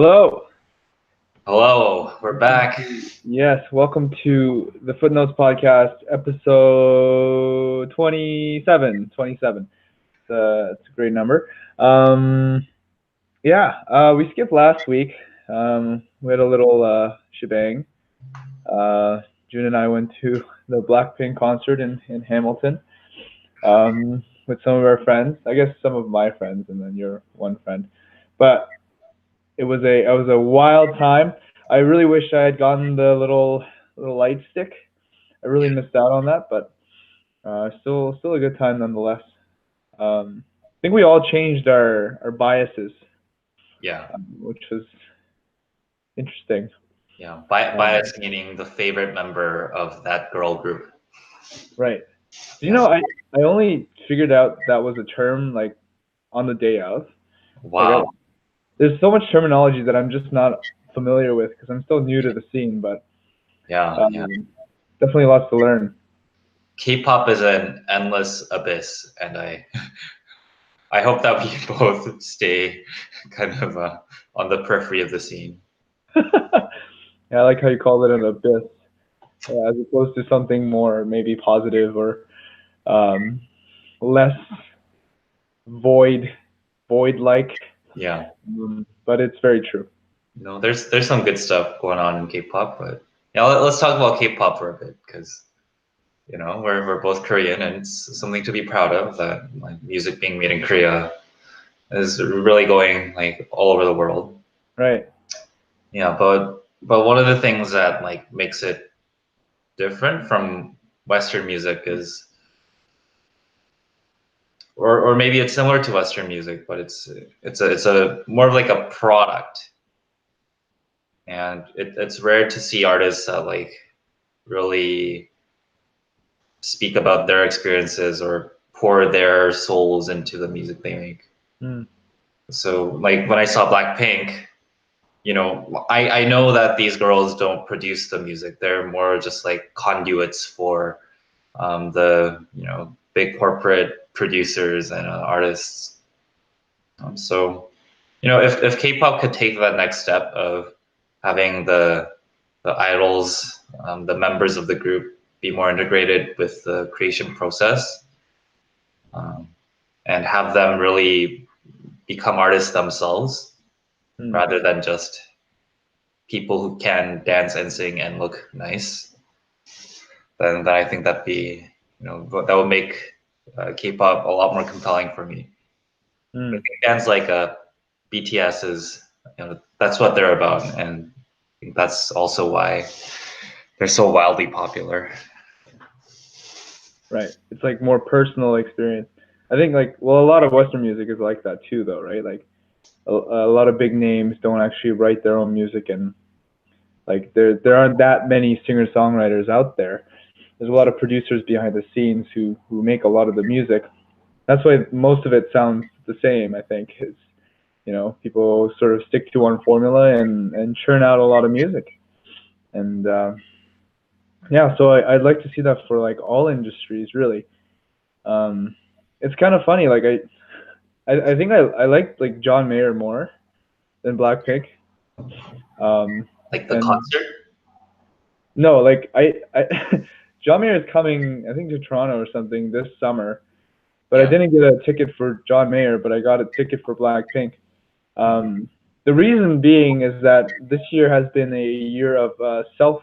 Hello. Hello, we're back. Yes, welcome to the Footnotes podcast, episode 27. 27. It's a great number. We skipped last week. We had a little shebang. June and I went to the Blackpink concert in Hamilton with some of our friends. I guess some of my friends, and then your one friend. But it was a wild time. I really wish I had gotten the little light stick. I really missed out on that, but still a good time nonetheless. I think we all changed our biases, Yeah, which was interesting. yeah. Um, Bias meaning the favorite member of that girl group. right. You Yeah. know, I only figured out that was a term like on the day of. Like Wow. there's so much terminology that I'm just not familiar with because I'm still new to the scene, but Yeah, yeah. um, definitely lots to learn. K-pop is an endless abyss, and I hope that we both stay kind of on the periphery of the scene. Yeah, I like how you called it an abyss, as opposed to something more maybe positive or um, less void, void-like. Yeah. But it's very true. There's some good stuff going on in K-pop, but yeah, let's talk about K-pop for a bit because we're both Korean, and it's something to be proud of that like music being made in Korea is really going like all over the world. Right. Yeah, but one of the things that like makes it different from Western music is, or maybe it's similar to Western music, but it's a more of like a product, and it's rare to see artists that like really speak about their experiences or pour their souls into the music they make. Mm. So like when I saw Blackpink, I know that these girls don't produce the music. They're more just like conduits for the big corporate producers and artists. So if K-pop could take that next step of having the idols, the members of the group, be more integrated with the creation process, um, and have them really become artists themselves Mm. rather than just people who can dance and sing and look nice, then I think that would make K-pop a lot more compelling for me. I Mm. think bands like BTS that's what they're about, and I think that's also why they're so wildly popular. Right. It's like more personal experience. I think a lot of Western music is like that too, though, right? Like a lot of big names don't actually write their own music, and like there aren't that many singer songwriters out there. There's a lot of producers behind the scenes who make a lot of the music. That's why most of it sounds the same. I think is people sort of stick to one formula and churn out a lot of music. And yeah, so I'd like to see that for like all industries, really. It's kind of funny. Like I think I like John Mayer more than Blackpink. Um, Like the and concert. no, like I John Mayer is coming, I think, to Toronto or something this summer. But I Yeah. didn't get a ticket for John Mayer, but I got a ticket for Blackpink. Um, the reason being is that this year has been a year of self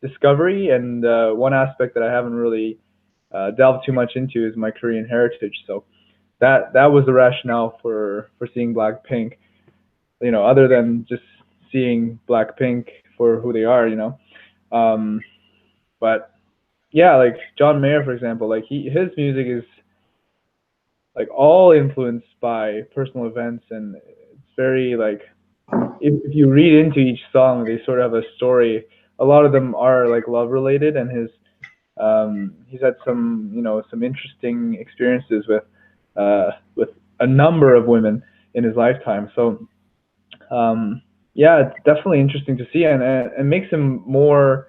discovery, and one aspect that I haven't really delved too much into is my Korean heritage. So that was the rationale for seeing Blackpink. Other than just seeing Blackpink for who they are. Um, but yeah, like John Mayer, for example, like his music is like all influenced by personal events, and it's very like if you read into each song, they sort of have a story. A lot of them are like love related, and he's had some interesting experiences with a number of women in his lifetime. So yeah, it's definitely interesting to see, and makes him more.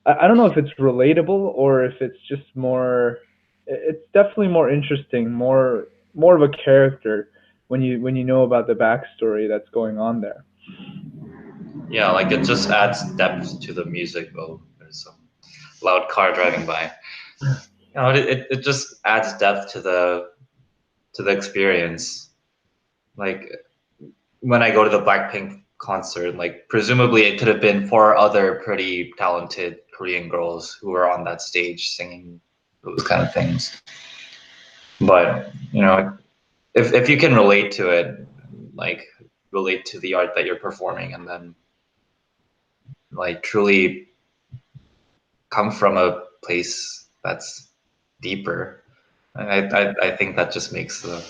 I don't know if it's relatable or if it's just more. It's definitely more interesting, more of a character when you know about the backstory that's going on there. Yeah, like it just adds depth to the music. Oh, there's some loud car driving by. You know, it just adds depth to the experience. Like when I go to the Blackpink concert, like presumably it could have been four other pretty talented Korean girls who were on that stage singing those kind of things. But you know, if you can relate to it, like relate to the art that you're performing, and then like truly come from a place that's deeper, I think that just makes the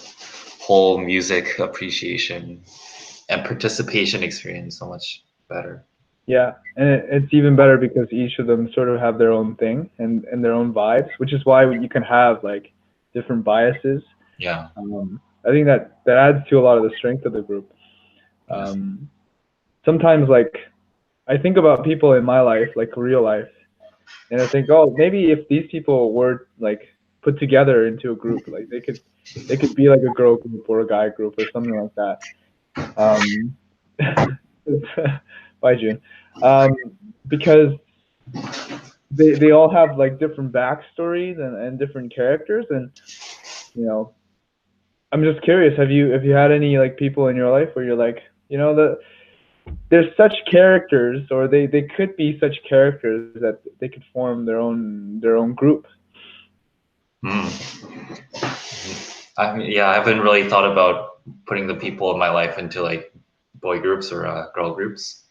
whole music appreciation and participation experience so much better. Yeah, and it's even better because each of them sort of have their own thing and their own vibes, which is why you can have like different biases. Yeah, I think that adds to a lot of the strength of the group. yeah. Um, Sometimes like I think about people in my life, like real life, and I think, oh, maybe if these people were like put together into a group, like they could be like a girl group or a guy group or something like that. Um, Bye, June. Um, because they all have like different backstories and different characters, and you know, I'm just curious. Have you had any like people in your life where you're like, there's such characters, or they could be such characters that they could form their own group. Mm. I mean, yeah, I haven't really thought about putting the people in my life into like boy groups or girl groups,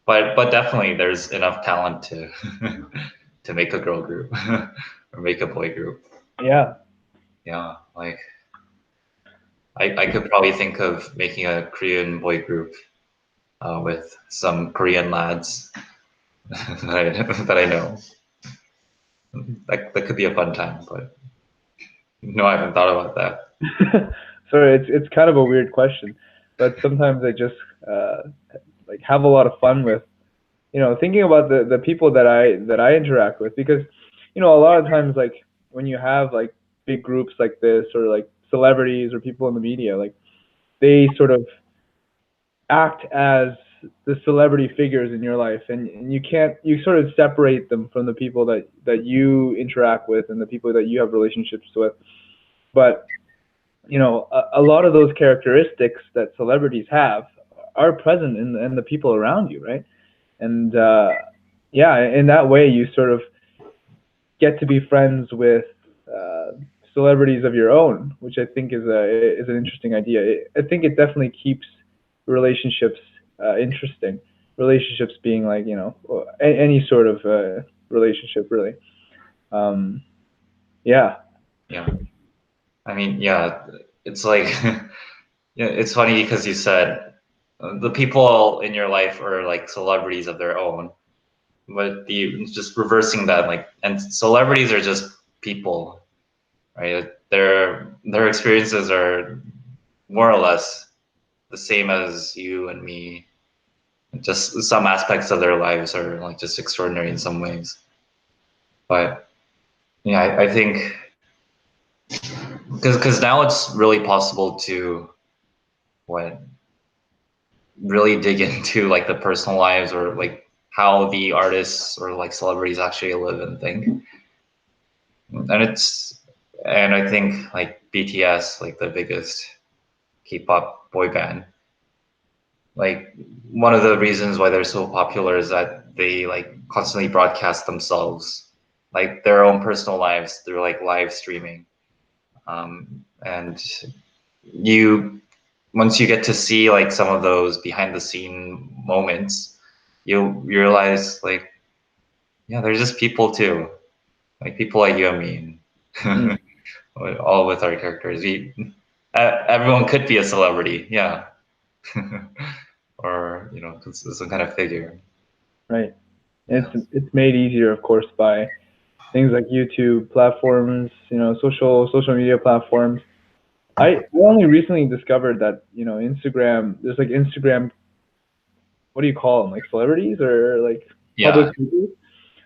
but definitely there's enough talent to to make a girl group or make a boy group. Yeah. Yeah, like I could probably think of making a Korean boy group with some Korean lads that I know. That could be a fun time, but no, I haven't thought about that. Sorry, it's kind of a weird question, but sometimes I just uh, like have a lot of fun with thinking about the people that I interact with, because a lot of times, like when you have like big groups like this, or like celebrities or people in the media, like they sort of act as the celebrity figures in your life, and you sort of separate them from the people that you interact with and the people that you have relationships with. But a lot of those characteristics that celebrities have are present in the people around you, right? And yeah, in that way, you sort of get to be friends with uh, celebrities of your own, which I think is an interesting idea. I think it definitely keeps relationships interesting. Relationships being like any sort of relationship, really. Um, yeah. Yeah, I mean, yeah, it's like yeah, it's funny because you said the people in your life are like celebrities of their own, but the just reversing that, like, and celebrities are just people, right? Their experiences are more or less the same as you and me. Just some aspects of their lives are like just extraordinary in some ways. But yeah, I think because now it's really possible to what really dig into like the personal lives or like how the artists or like celebrities actually live and think. And it's and I think like BTS, like the biggest K-pop boy band, like one of the reasons why they're so popular is that they like constantly broadcast themselves, like their own personal lives through like live streaming. And you once you get to see like some of those behind the scene moments, you realize like yeah, they're just people too, like people like you and me, Mm, and all with our characters. Everyone could be a celebrity, yeah, or some kind of figure. right. And Yeah, it's made easier, of course, by things like YouTube platforms, social media platforms. I only recently discovered that Instagram. There's like Instagram. What do you call them? Like celebrities or like public yeah, figures with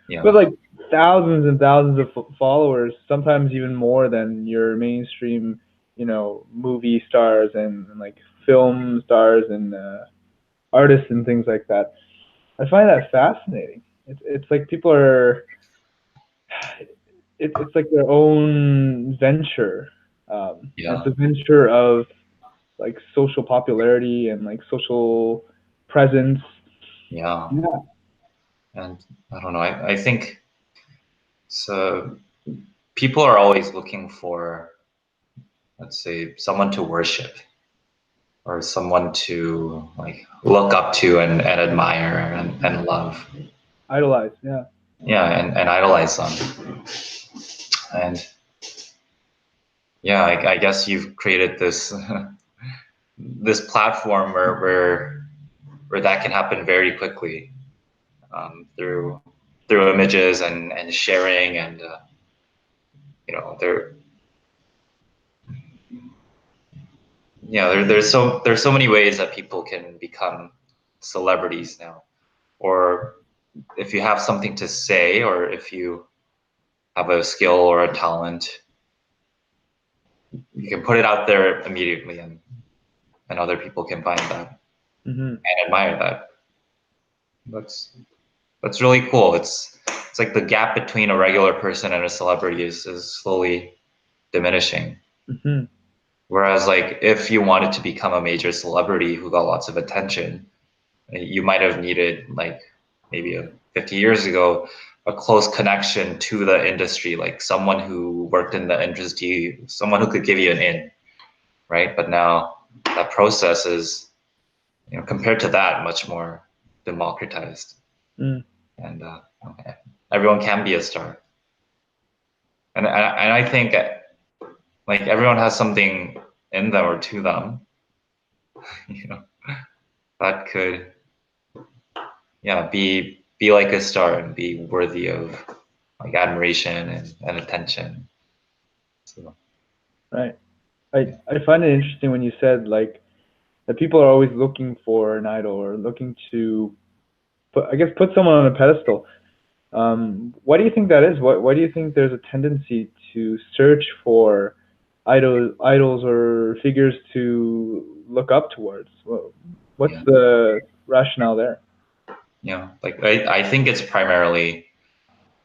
yeah, like thousands and thousands of followers. Sometimes even more than your mainstream, movie stars and like film stars and artists and things like that. I find that fascinating. It's like people are it's like their own venture. And it's Yeah, a venture of like social popularity and like social presence. yeah. Yeah, And I don't know, I think so. People are always looking for, let's say, someone to worship or someone to like look up to and admire and love. idolize. Yeah. Yeah, and idolize them. And yeah, I guess you've created this this platform where that can happen very quickly, through images and sharing and there there's so many ways that people can become celebrities now. Or if you have something to say, or if you have a skill or a talent, you can put it out there immediately, and other people can find that Hmm. and admire that. That's that's really cool. It's like the gap between a regular person and a celebrity is slowly diminishing. Hmm. Whereas like if you wanted to become a major celebrity who got lots of attention, you might have needed like maybe 50 years ago a close connection to the industry, like someone who worked in the industry, someone who could give you an in, right? But now that process is, compared to that, much more democratized, Mm. and okay, everyone can be a star. And I think like everyone has something in them or to them, you know, that could, yeah, be like a star and be worthy of like admiration and attention. So Right. I find it interesting when you said like that people are always looking for an idol or looking to put, I guess, put someone on a pedestal. Why do you think that is? Why do you think there's a tendency to search for idols or figures to look up towards? What's yeah, the rationale there? like I think it's primarily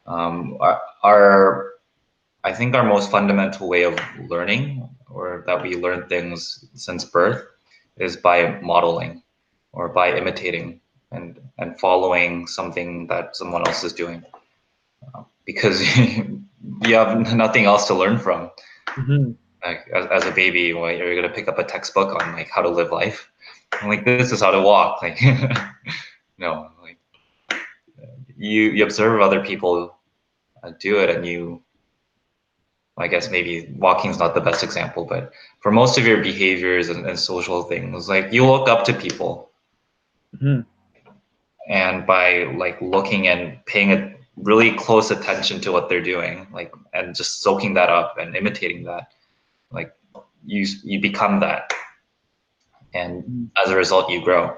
our I think our most fundamental way of learning, or that we learn things since birth, is by modeling or by imitating and following something that someone else is doing, because you have nothing else to learn from. Hmm. Like as a baby, well, you're gonna pick up a textbook on like how to live life. I'm like, this is how to walk. Like, no, like you observe other people do it, and you, I guess maybe walking is not the best example, but for most of your behaviors and social things, like you look up to people, Hmm. and by like looking and paying a really close attention to what they're doing, like and just soaking that up and imitating that, like you become that, and as a result, you grow.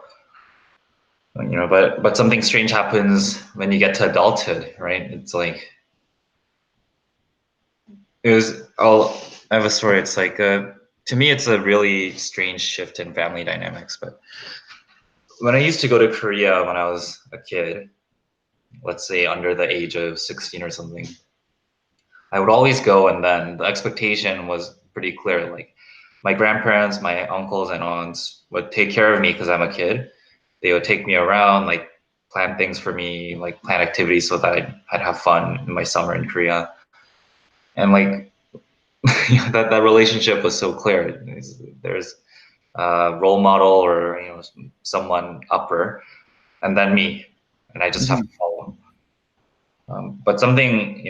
But something strange happens when you get to adulthood, right? It's like it was. I have a story. It's like to me, it's a really strange shift in family dynamics. But when I used to go to Korea when I was a kid, let's say under the age of 16 or something, I would always go, and then the expectation was pretty clear. Like my grandparents, my uncles and aunts would take care of me because I'm a kid. They would take me around, like plan things for me, like plan activities so that I'd have fun in my summer in Korea. And like that relationship was so clear. There's a role model, or someone upper, and then me, and I just have Hmm. to follow. But something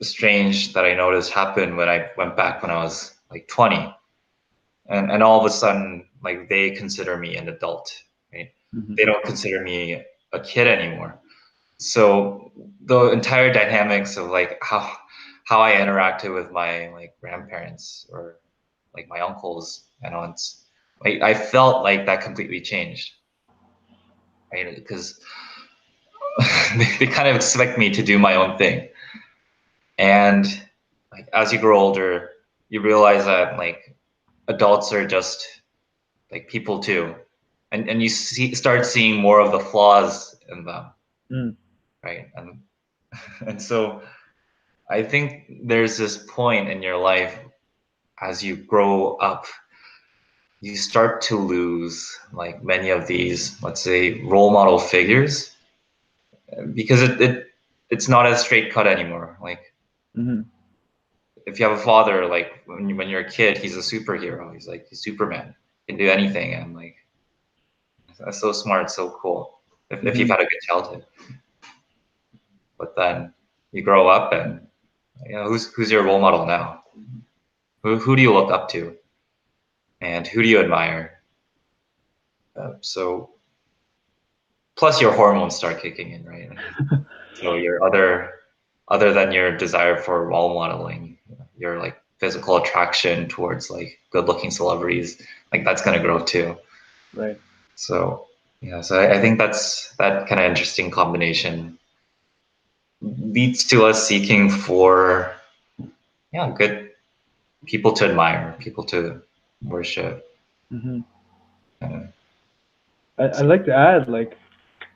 strange that I noticed happened when I went back when I was like 20, and all of a sudden like they consider me an adult, right? Hmm. They don't consider me a kid anymore. So the entire dynamics of like how I interacted with my like grandparents or like my uncles and aunts, like I felt like that completely changed, right? Because they kind of expect me to do my own thing. And like as you grow older, you realize that like adults are just like people too, and you start seeing more of the flaws in them, Mm. right? And so I think there's this point in your life as you grow up, you start to lose like many of these, let's say, role model figures, because it's not as straight cut anymore. Like Mm-hmm. if you have a father, like when you're a kid, he's a superhero. He's Superman, can do anything, and like that's so smart, so cool. If you've Mm-hmm. had a good childhood, but then you grow up and who's your role model now? Who do you look up to, and who do you admire? So plus your hormones start kicking in, right? So your other than your desire for role modeling, your like physical attraction towards like good looking celebrities, like that's gonna grow too. Right. So yeah, so I think that's that kind of interesting combination leads to us seeking for good people to admire, people to worship. Mm-hmm. Uh, I'd like to add, like,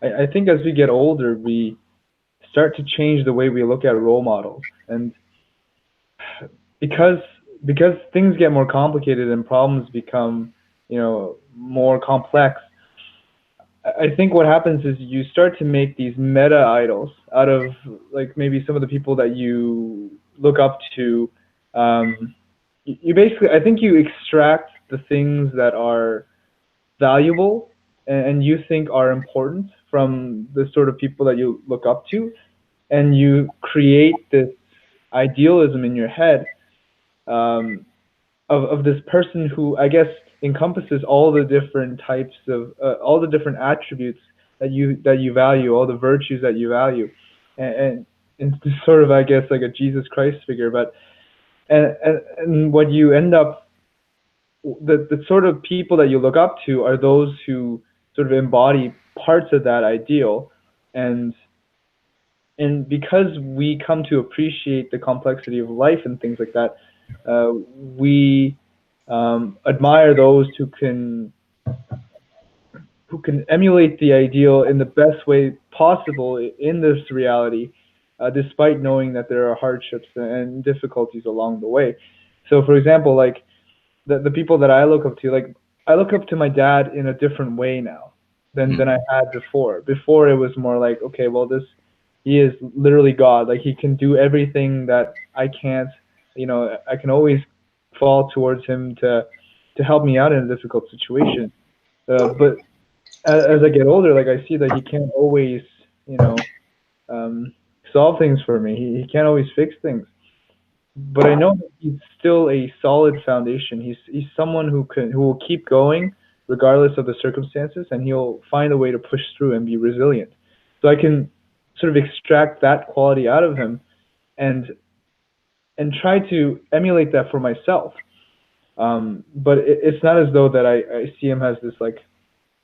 I think as we get older, we start to change the way we look at role models, and because because things get more complicated and problems become, more complex. I think what happens is you start to make these meta idols out of, like, maybe some of the people that you look up to. You basically, I think you extract the things that are valuable and you think are important from the sort of people that you look up to, and you create this idealism in your head, um, of this person who, I guess, encompasses all the different types of, all the different attributes that you value, all the virtues that you value, and it's sort of, I guess, like a Jesus Christ figure. But and what you end up, the sort of people that you look up to are those who sort of embody parts of that ideal, and because we come to appreciate the complexity of life and things like that, we admire those who can emulate the ideal in the best way possible in this reality, despite knowing that there are hardships and difficulties along the way. So, for example, like, the people that I look up to, like, I look up to my dad in a different way now than I had before. Before it was more like, okay, well, he is literally God. Like, he can do everything that I can't. I can always fall towards him to help me out in a difficult situation. But as I get older, like, I see that he can't always, you know, um, solve things for me. He can't always fix things, but I know that he's still a solid foundation. He's someone who will keep going regardless of the circumstances, and he'll find a way to push through and be resilient. So I can sort of extract that quality out of him, and try to emulate that for myself. But it's not as though that I see him as this, like,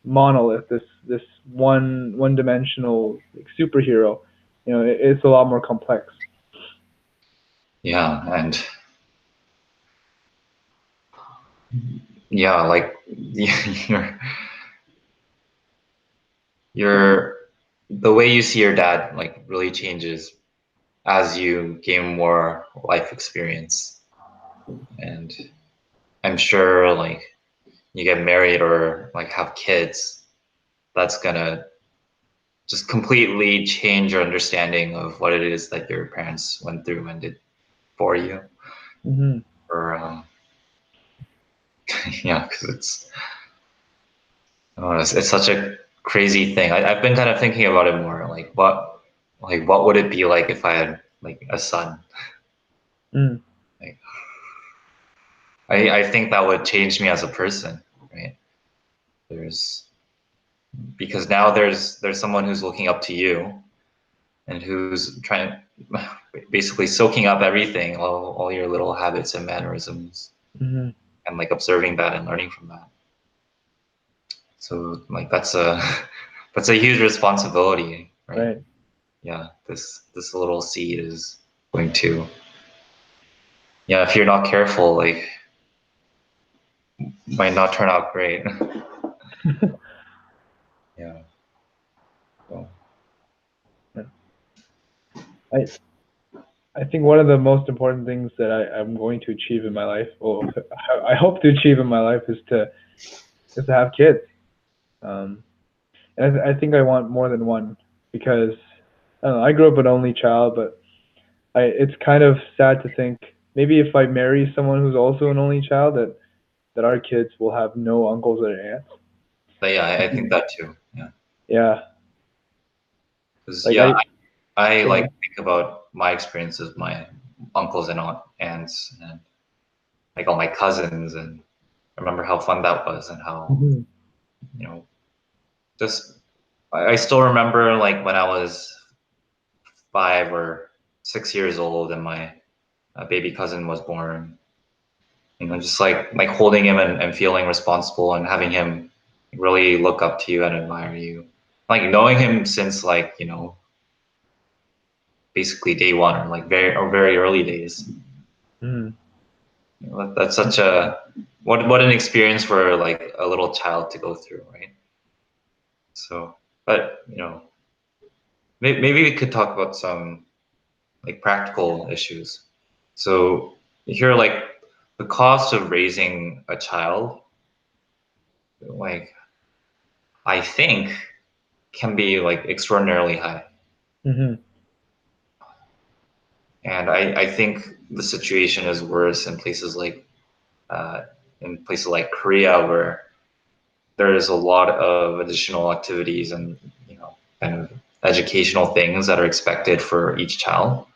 monolith, this one dimensional, like, superhero. It's a lot more complex. yeah, and yeah, like your your the way you see your dad like really changes as you gain more life experience, and I'm sure like you get married or like have kids, that's gonna just completely change your understanding of what it is that your parents went through and did for you. Hmm. Or yeah, because it's such a crazy thing. I've been kind of thinking about it more, like what would it be like if I had like a son? Mm. Like, I think that would change me as a person, right? There's because now there's someone who's looking up to you and who's trying basically soaking up everything, all your little habits and mannerisms, Hmm. and like observing that and learning from that. So like that's a that's a huge responsibility, right? Right. Yeah, this little seed is going to, yeah, if you're not careful, like might not turn out great. I I think one of the most important things that I'm going to achieve in my life, or I hope to achieve in my life, is to have kids. Um, and I think I want more than one because I don't know. I grew up an only child, but it's kind of sad to think maybe if I marry someone who's also an only child, that our kids will have no uncles or aunts. But yeah, I think Mhm. that too. Yeah, Yeah, because like yeah, I I yeah. like think about my experiences with my uncles and aunts and like all my cousins, and I remember how fun that was and how, Mhm. you know, just I still remember like when I was 5 or 6 years old and my baby cousin was born. Just like holding him and feeling responsible and having him really look up to you and admire you. Like knowing him since like, basically day one or like very early days. Mhm. That's such a what an experience for like a little child to go through, right? So, but maybe we could talk about some like practical issues. So here, like the cost of raising a child, like I think can be like extraordinarily high. Mhm. And I think the situation is worse uh, in places like Korea where there is a lot of additional activities and kind of educational things that are expected for each child.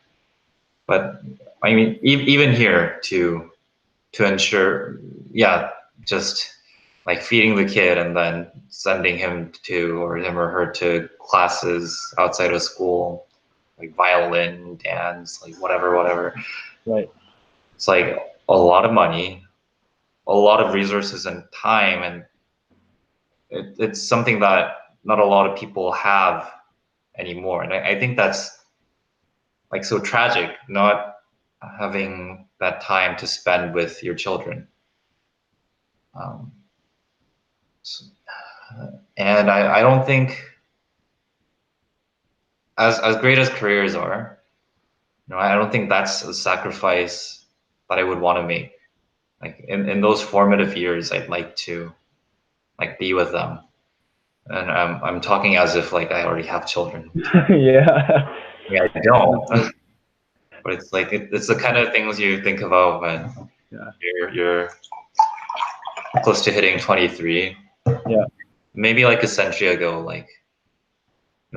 But I mean, even here to ensure, yeah, just like feeding the kid and then sending him to or him or her to classes outside of school, like violin, dance, like whatever. Right. It's like a lot of money, a lot of resources and time, and it's something that not a lot of people have anymore. And I think that's like so tragic, not having that time to spend with your children. Um, and I don't think as great as careers are, I don't think that's a sacrifice that I would want to make. Like in those formative years, I'd like to like be with them. And I'm talking as if like I already have children. Yeah. Yeah, I don't. But it's like it's the kind of things you think about when Yeah. you're close to hitting 23. Yeah. Maybe like a century ago, like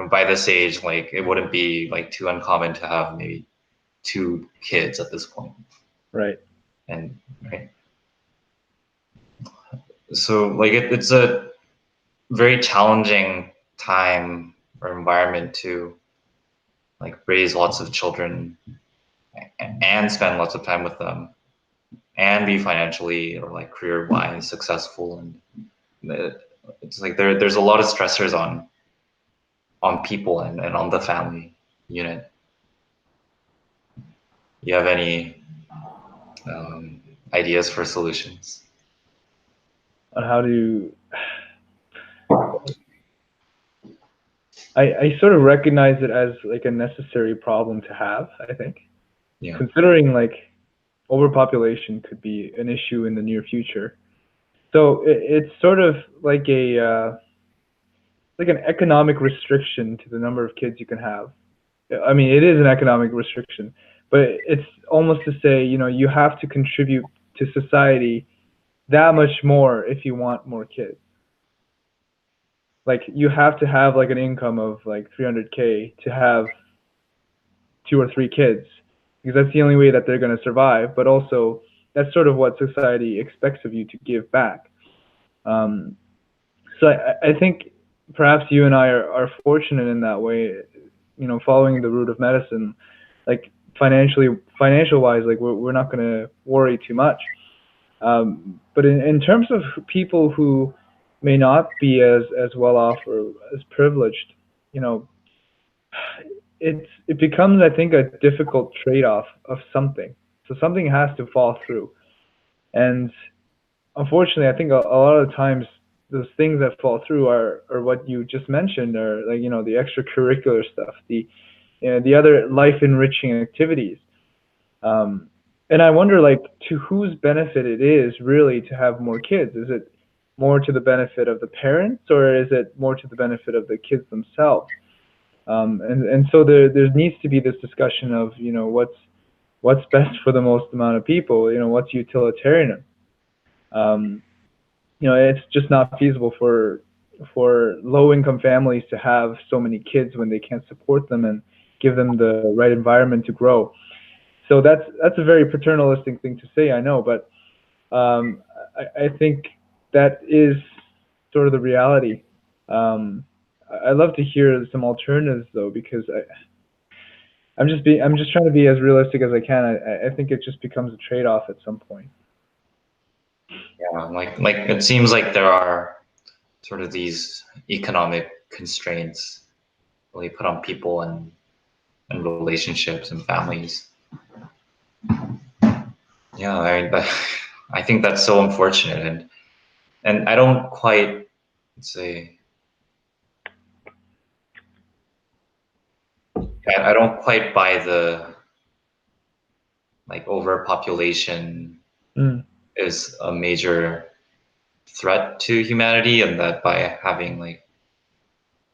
by this age, like it wouldn't be like too uncommon to have maybe two kids at this point. Right. And right, so like it's a very challenging time or environment to like raise lots of children and spend lots of time with them and be financially or like career wise successful, and it's like there's a lot of stressors on people and on the family unit. You have any um, ideas for solutions? On how to I sort of recognize it as like a necessary problem to have, I think. Yeah. Considering like overpopulation could be an issue in the near future. So it's sort of like an economic restriction to the number of kids you can have. I mean, it is an economic restriction, but it's almost to say, you have to contribute to society that much more if you want more kids. Like you have to have like an income of like 300K to have two or three kids because that's the only way that they're going to survive. But also, that's sort of what society expects of you to give back. Um, so I think perhaps you and I are fortunate in that way. Following the route of medicine, like financial wise, like we're not going to worry too much. But in terms of people who may not be as well off or as privileged, you know, it becomes, I think, a difficult trade-off of something. So something has to fall through, and unfortunately, I think a lot of times those things that fall through are what you just mentioned, are like the extracurricular stuff, the other life enriching activities. Um, and I wonder, like, to whose benefit it is really to have more kids. Is it more to the benefit of the parents, or is it more to the benefit of the kids themselves? And so there needs to be this discussion of, what's best for the most amount of people. What's utilitarian. Um, it's just not feasible for low income families to have so many kids when they can't support them and give them the right environment to grow. So that's a very paternalistic thing to say, I know, but I think that is sort of the reality. I love to hear some alternatives though, because I'm just trying to be as realistic as I can. I think it just becomes a trade off at some point. Yeah, like it seems like there are sort of these economic constraints really put on people and relationships and families. Yeah, I think that's so unfortunate, and I don't quite say I don't quite buy the like overpopulation Mm. is a major threat to humanity, and that by having like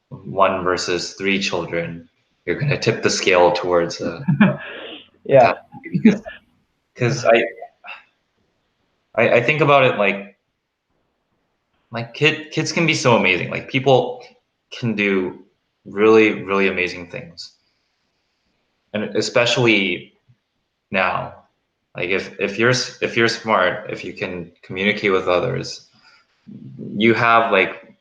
one versus three children, you're going to tip the scale towards a Yeah. catastrophe. Because I think about it like kids can be so amazing. Like people can do really really amazing things, and especially now. Like if you're smart, if you can communicate with others, you have like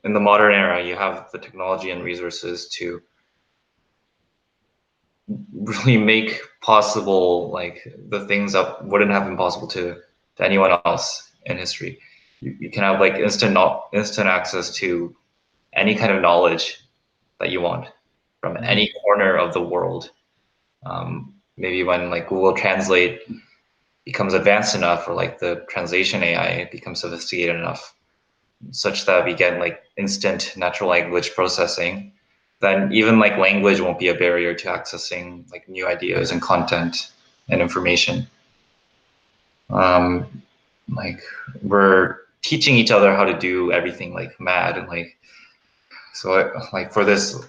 in the modern era, you have the technology and resources to really make possible like the things that wouldn't have been possible to anyone else in history. You can have like instant access to any kind of knowledge that you want from any corner of the world. Maybe when like Google Translate becomes advanced enough, or like the translation AI becomes sophisticated enough, such that we get like instant natural language processing, then even like language won't be a barrier to accessing like new ideas and content and information. Um, like we're teaching each other how to do everything like mad, and like like for this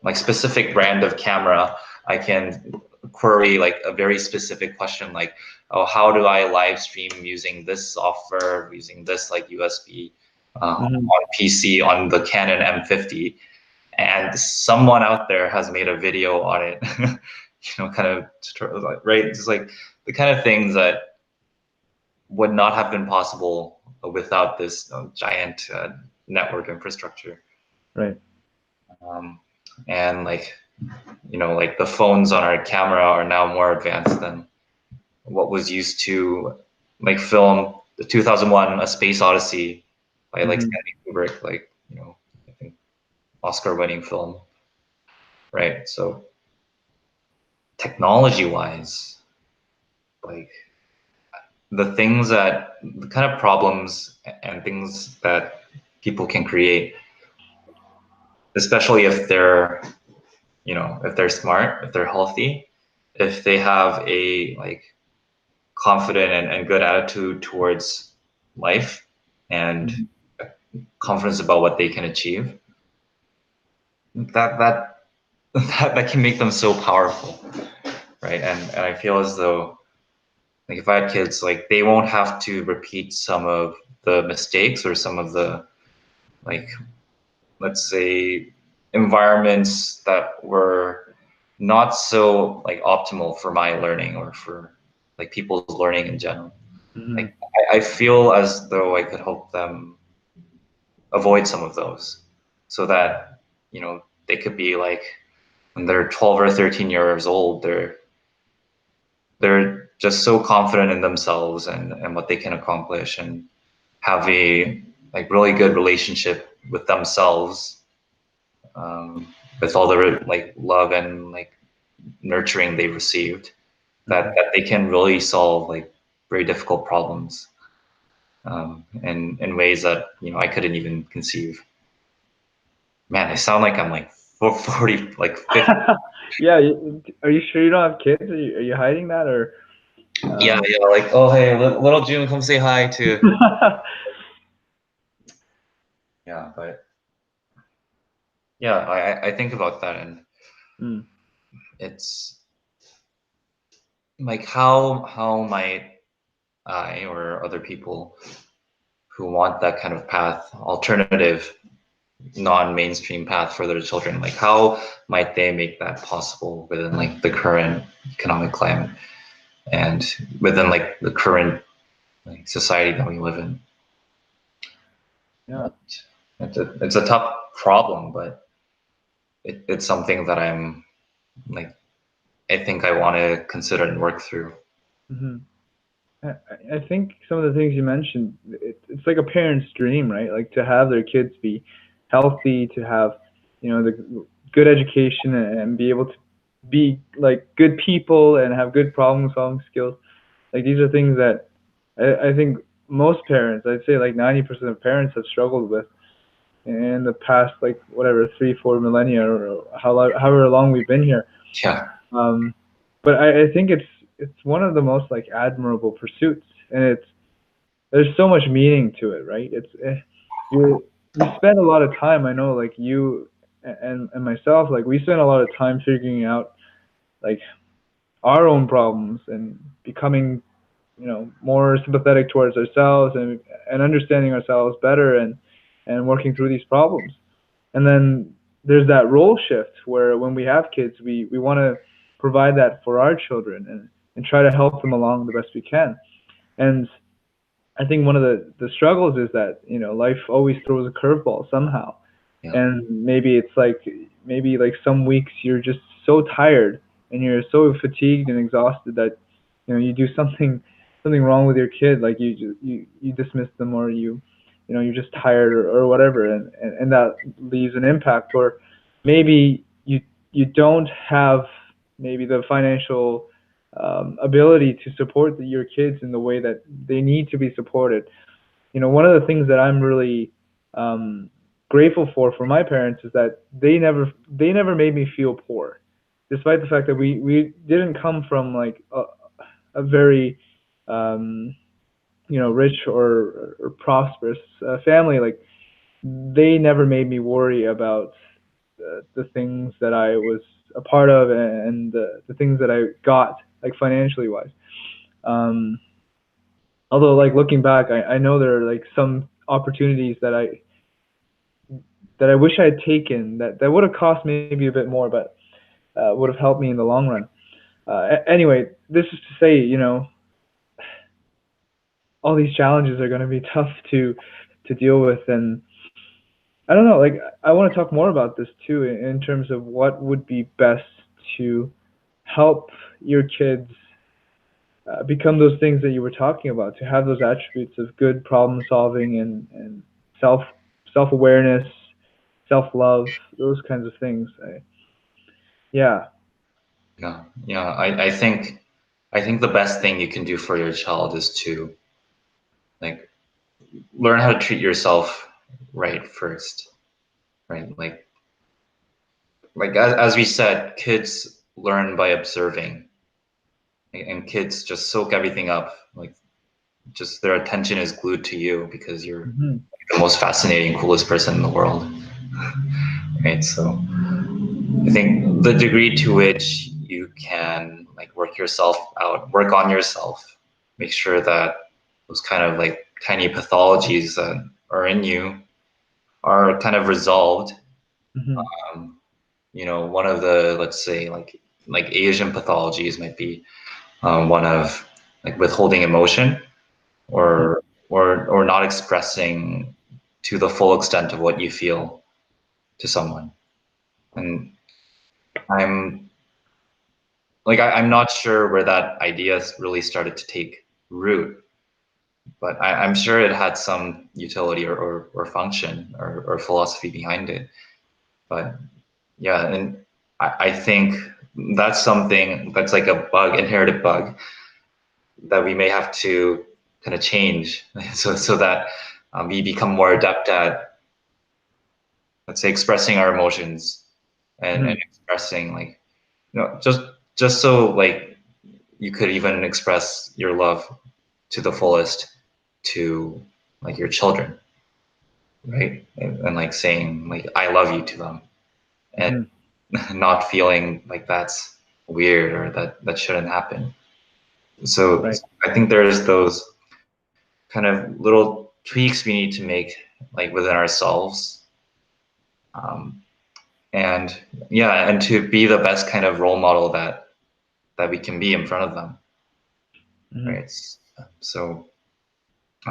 like specific brand of camera, I can query like a very specific question like, oh, how do I live stream using this software, using this like USB Mm-hmm. on PC on the Canon M50, and someone out there has made a video on it. Kind of right, just like the kind of things that would not have been possible without this giant network infrastructure. Right. Um, and like like the phones on our camera are now more advanced than what was used to like film the 2001 A Space Odyssey by like Mm-hmm. Stanley Kubrick, like I think Oscar-winning film, right? So technology-wise, like the kind of problems and things that people can create, especially if they're if they're smart, if they're healthy, if they have a like confident and good attitude towards life and Mm-hmm. confidence about what they can achieve, that that can make them so powerful, right? And I feel as though like if I had kids, like they won't have to repeat some of the mistakes or some of the like let's say environments that were not so like optimal for my learning or for like people's learning in general. Mm-hmm. Like I feel as though I could help them avoid some of those, so that they could be like when they're 12 or 13 years old, they're just so confident in themselves and what they can accomplish, and have a like really good relationship with themselves, with all the like love and like nurturing they received, that they can really solve like very difficult problems, in ways that I couldn't even conceive. Man, I sound like I'm like for 40, like 50. Yeah, are you sure you don't have kids? Are you hiding that or? Yeah, yeah, like, oh hey, little June, come say hi to. Yeah, but yeah, I think about that, and Mm, it's like how might I or other people who want that kind of path, alternative, non-mainstream path for their children, like how might they make that possible within like the current economic climate and within like the current like society that we live in? yeah. It's a tough problem, but it's something that I'm like I think I want to consider and work through. Hmm. I think some of the things you mentioned, it's like a parent's dream, right? Like to have their kids be healthy, to have, the good education and be able to be like good people and have good problem solving skills. Like these are things that I think most parents, I'd say like 90% of parents have struggled with in the past, like whatever, 3, 4 millennia or however long we've been here. Yeah, Um, but I think it's one of the most like admirable pursuits, and there's so much meaning to it, right? We spend a lot of time. I know, like you and myself, like we spend a lot of time figuring out like our own problems and becoming, more sympathetic towards ourselves and understanding ourselves better and working through these problems. And then there's that role shift where when we have kids, we want to provide that for our children and try to help them along the best we can. And I think one of the struggles is that life always throws a curveball somehow, yeah, and maybe like some weeks you're just so tired and you're so fatigued and exhausted that you do something wrong with your kid, like you dismiss them or you're just tired or whatever, and that leaves an impact. Or maybe you don't have maybe the financial ability to support your kids in the way that they need to be supported. One of the things that I'm really um, grateful for my parents is that they never made me feel poor, despite the fact that we didn't come from like a very um, rich or prosperous family. Like they never made me worry about the things that I was a part of and the things that I got like financially wise. Um, Although like looking back, I know there are like some opportunities that I wish I had taken that would have cost maybe a bit more, but would have helped me in the long run. Anyway, this is to say, all these challenges are going to be tough to deal with, and I don't know. Like I want to talk more about this too, in terms of what would be best to help your kids become those things that you were talking about, to have those attributes of good problem solving and self self awareness, self love, those kinds of things. Yeah. yeah. I think the best thing you can do for your child is to like learn how to treat yourself right first, right? Like as we said, kids learn by observing, and kids just soak everything up. Like just their attention is glued to you because you're Hmm. the most fascinating, coolest person in the world, right? So I think the degree to which you can like work yourself out, work on yourself, make sure that those kind of like tiny pathologies that are in you are kind of resolved. Hmm. Um, one of the, let's say, like Asian pathologies might be one of like withholding emotion Yeah. or not expressing to the full extent of what you feel to someone. And I'm I'm not sure where that idea really started to take root, but I'm sure it had some utility or function or philosophy behind it. But yeah, and I think that's something that's like a bug, inherited bug that we may have to kind of change so that we become more adept at, let's say, expressing our emotions and expressing like, just so like you could even express your love to the fullest to like your children, right? And like saying like I love you to them, and Hmm. not feeling like that's weird or that shouldn't happen. So Right. I think there's those kind of little tweaks we need to make like within ourselves, um, and yeah, and to be the best kind of role model that we can be in front of them, Hmm. right? So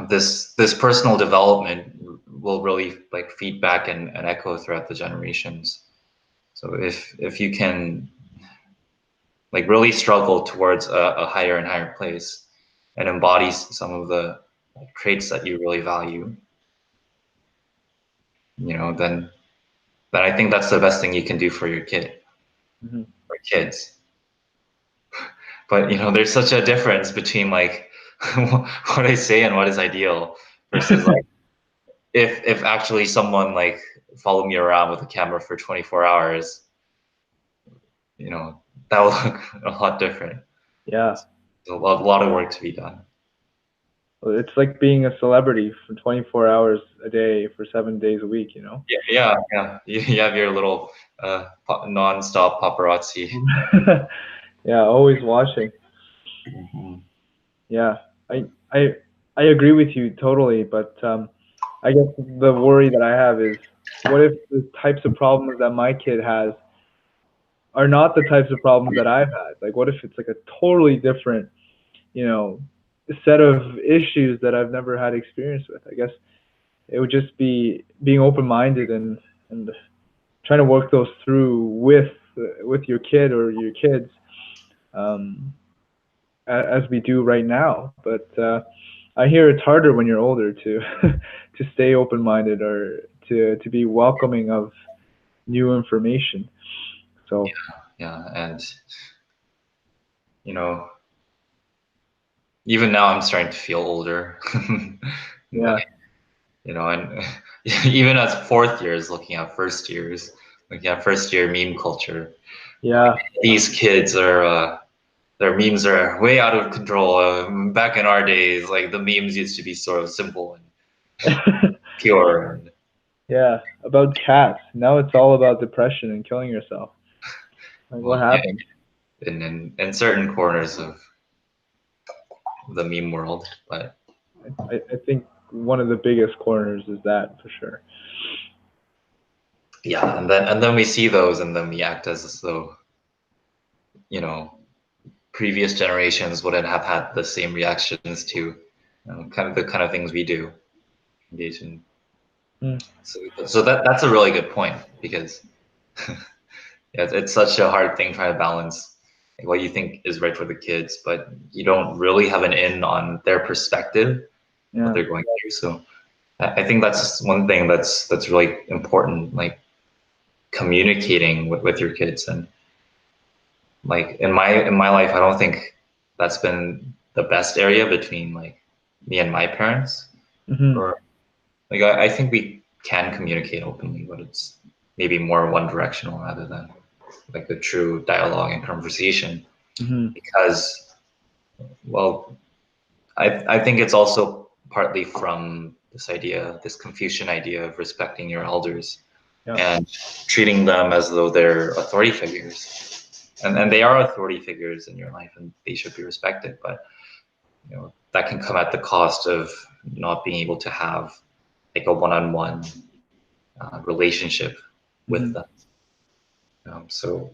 this personal development will really like feedback and echo throughout the generations. So if you can like really struggle towards a higher and higher place and embodies some of the like, traits that you really value, then I think that's the best thing you can do for your kid Hmm. or kids. But there's such a difference between like what I say and what is ideal versus like if actually someone like followed me around with a camera for 24 hours, you know, that would look a lot different. Yeah. There's a lot of work to be done. Well, it's like being a celebrity for 24 hours a day for 7 days a week, you know? Yeah, yeah, yeah. You have your little non-stop paparazzi. Yeah, always watching. Mhm. Yeah, I I I agree with you totally, but I guess the worry that I have is, what if the types of problems that my kid has are not the types of problems that I've had? Like, what if it's like a totally different, you know, set of issues that I've never had experience with? I guess it would just be being open-minded and trying to work those through with your kid or your kids, um, as we do right now. But I hear it's harder when you're older to to stay open-minded or to be welcoming of new information. So Yeah, and you know, even now I'm starting to feel older. yeah, Like, and even as fourth years looking at first years, looking at first year meme culture, yeah, these kids are their memes are way out of control. Back in our days, like the memes used to be sort of simple and pure. And, yeah. About cats. Now it's all about depression and killing yourself. Like, what well, yeah, happened? in certain corners of the meme world, but I think one of the biggest corners is that for sure. yeah, and then we see those, and then we act as though you know previous generations wouldn't have had the same reactions to kind of the kind of things we do engage in. Mm, So that's a really good point because yeah, it's such a hard thing trying to balance like, what you think is right for the kids, but you don't really have an in on their perspective, what yeah. they're going through. So I think that's one thing that's really important, like communicating with your kids. And like in my life, I don't think that's been the best area between like me and my parents. Hmm. Or like I think we can communicate openly, but it's maybe more one directional rather than like a true dialogue and conversation. Hmm. Because well, I think it's also partly from this Confucian idea of respecting your elders Yeah. and treating them as though they're authority figures. And they are authority figures in your life and they should be respected. But that can come at the cost of not being able to have like a one-on-one relationship with Hmm. them. So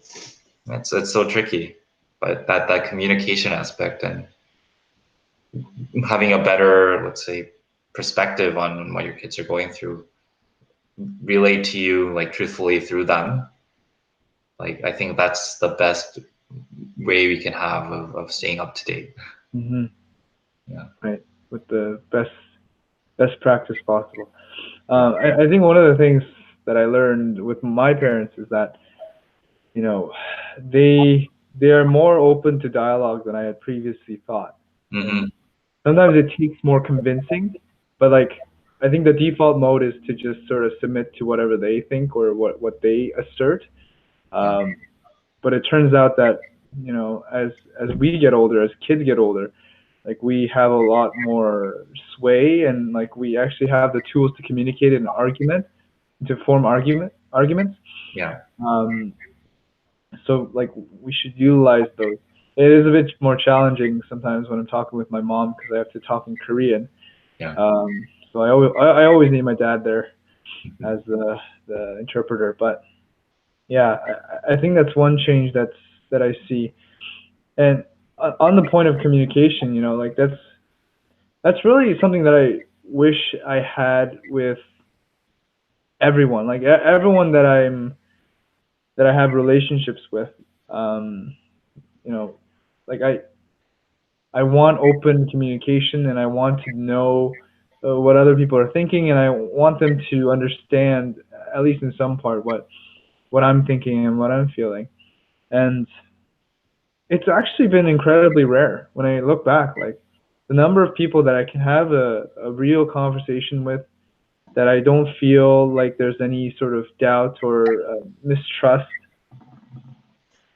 it's so tricky. But that communication aspect and having a better, let's say, perspective on what your kids are going through, relate to you like truthfully through them. Like I think that's the best way we can have of staying up to date. Hmm. Yeah. Right. With the best practice possible. Yeah. I think one of the things that I learned with my parents is that, you know, they are more open to dialogue than I had previously thought. And Mm-hmm. sometimes it takes more convincing, but like I think the default mode is to just sort of submit to whatever they think or what they assert. Yeah. But it turns out that, as we get older, as kids get older, like we have a lot more sway, and like we actually have the tools to communicate in an argument, to form arguments. Yeah. Um, so like we should utilize those. It is a bit more challenging sometimes when I'm talking with my mom because I have to talk in Korean. Yeah. So I always need my dad there as the interpreter. But yeah, I think that's one change that I see. And on the point of communication, like that's really something that I wish I had with everyone, like everyone that I have relationships with. Um, you know, like I want open communication, and I want to know what other people are thinking, and I want them to understand, at least in some part, what I'm thinking and what I'm feeling. And it's actually been incredibly rare when I look back. Like the number of people that I can have a real conversation with, that I don't feel like there's any sort of doubt or mistrust.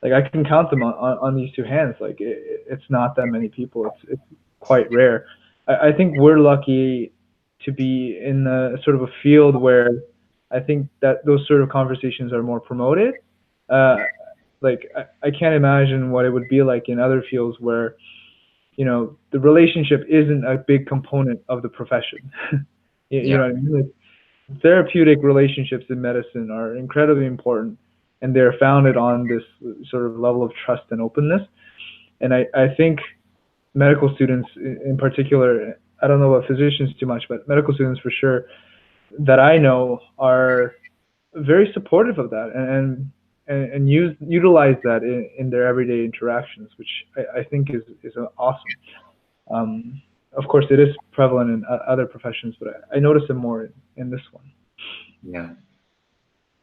Like I can count them on these two hands. Like it's not that many people. It's quite rare. I think we're lucky to be in a sort of a field where I think that those sort of conversations are more promoted. Uh, like I can't imagine what it would be like in other fields where the relationship isn't a big component of the profession. You Yeah. know what I mean? Like, therapeutic relationships in medicine are incredibly important, and they're founded on this sort of level of trust and openness. And I think medical students in particular, I don't know about physicians too much, but medical students for sure that I know are very supportive of that, and utilize that in their everyday interactions, which I think is awesome. Of course, it is prevalent in other professions, but I notice it more in this one. Yeah.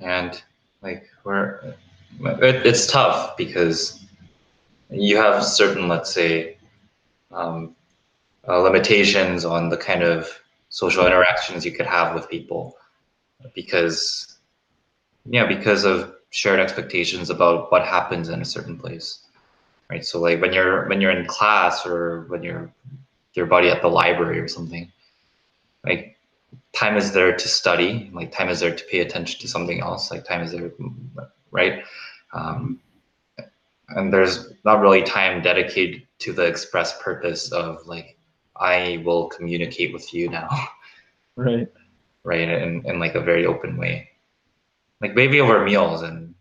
And like it's tough because you have certain, let's say, um, limitations on the kind of social interactions you could have with people because because of shared expectations about what happens in a certain place, right? So like when you're in class or when you're your buddy at the library or something, like time is there to study, like time is there to pay attention to something else, like time is there, right? Mhm. um, and there's not really time dedicated to the express purpose of like I will communicate with you now. Right. Right, in like a very open way, like maybe over meals, and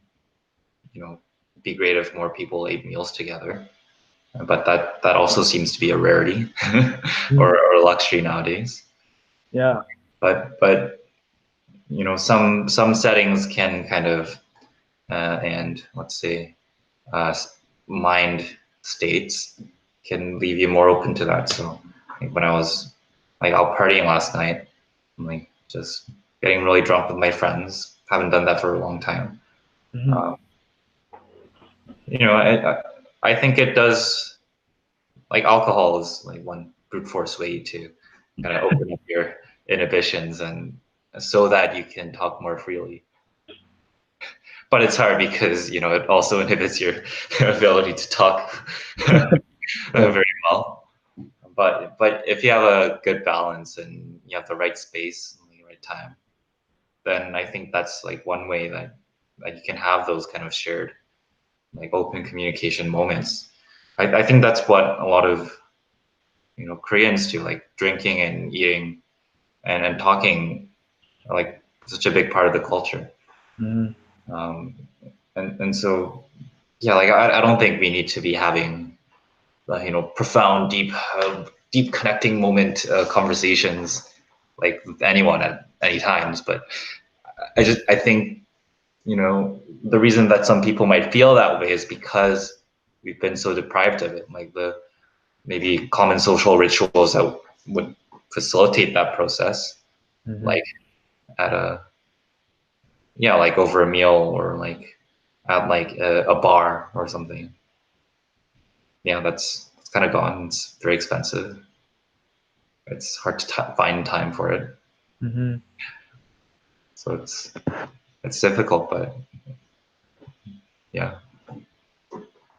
it'd be great if more people ate meals together, but that also seems to be a rarity Mhm. or a luxury nowadays. Yeah. But some settings can kind of and let's say uh, mind states can leave you more open to that. So like when I was like out partying last night, I'm like just getting really drunk with my friends. Haven't done that for a long time. Hmm. Um, I think it does, like alcohol is like one brute force way to kind of open up your inhibitions and so that you can talk more freely. But it's hard because it also inhibits your ability to talk Yeah. very well. But if you have a good balance and you have the right space and the right time, then I think that's like one way that you can have those kind of shared like open communication moments. I think that's what a lot of Koreans do, like drinking and eating and talking are like such a big part of the culture. Hmm. Um, and so yeah, like I don't think we need to be having profound, deep connecting moment conversations like with anyone at any times. But I think the reason that some people might feel that way is because we've been so deprived of it, like the maybe common social rituals that would facilitate that process, Hmm. like at a like over a meal or like at like a bar or something. Yeah, that's it's kind of gone. It's very expensive. It's hard to find time for it, Hmm. so it's difficult. But Yeah.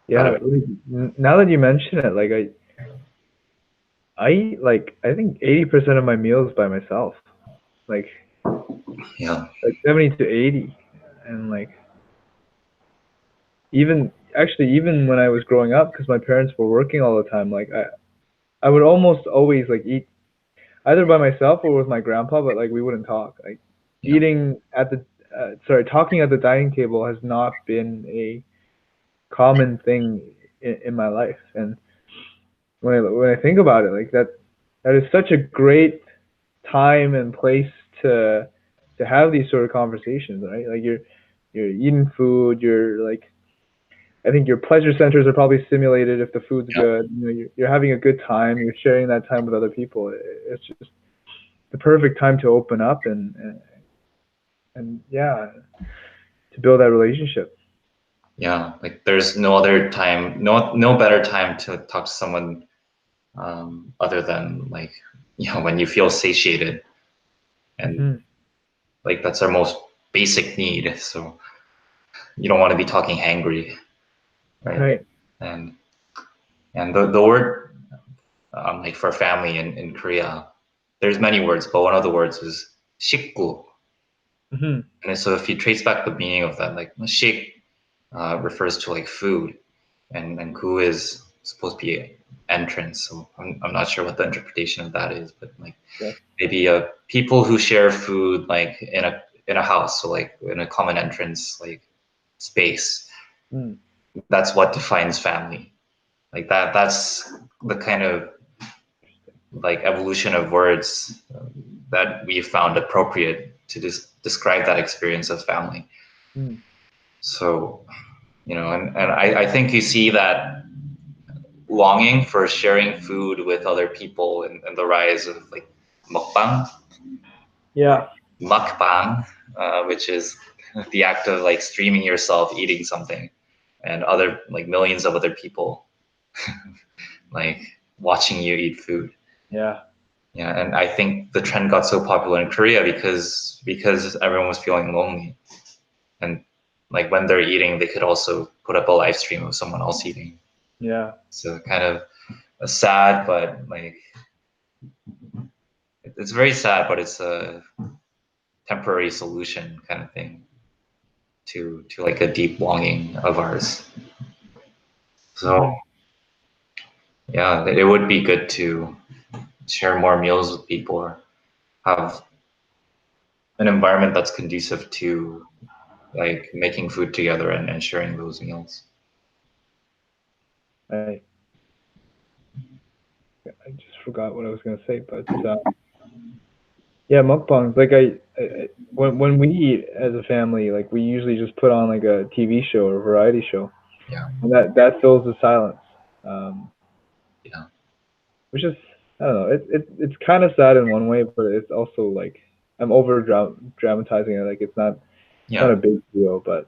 Yeah, now that you mention it, like I eat like I think 80% of my meals by myself. Like Yeah. 70 to 80. And like even when I was growing up, because my parents were working all the time, like I would almost always like eat either by myself or with my grandpa, but like we wouldn't talk. Like Yeah. eating at the talking at the dining table has not been a common thing in my life. And when I think about it, like that is such a great time and place to to have these sort of conversations, right? Like you're eating food, you're like I think your pleasure centers are probably stimulated if the food's Yeah. good. You know, you're having a good time. You're sharing that time with other people. It's just the perfect time to open up and yeah, to build that relationship. Yeah. Like there's no other time, no better time to talk to someone other than like when you feel satiated, and Hmm. like that's our most basic need. So you don't want to be talking hangry, right? Right. And the word like for family in Korea, there's many words, but one of the words is 식구. Hmm. And so if you trace back the meaning of that, like 식 refers to like food, and gu is supposed to be entrance. So I'm not sure what the interpretation of that is, but like Yeah. maybe people who share food like in a house, so like in a common entrance like space. Mm. That's what defines family. Like that's the kind of like evolution of words that we found appropriate to describe that experience of family. Mm. So, and I think you see that longing for sharing food with other people and the rise of like mukbang, or Yeah. mukbang, which is the act of like streaming yourself eating something and other like millions of other people like watching you eat food. Yeah. Yeah, and I think the trend got so popular in Korea because everyone was feeling lonely, and like when they're eating, they could also put up a live stream of someone else eating. Yeah. So kind of a sad, but like it's very sad, but it's a temporary solution kind of thing to like a deep longing of ours. So Hmm. yeah, it would be good to share more meals with people or have an environment that's conducive to like making food together and sharing those meals. I I just forgot what I was gonna say, but yeah, mukbangs. Like when we eat as a family, like we usually just put on like a TV show or variety show, Yeah, and that fills the silence. Um, yeah, which is I don't know. It's kind of sad in one way, but it's also like I'm over dramatizing it. Like it's not yeah. a big deal, but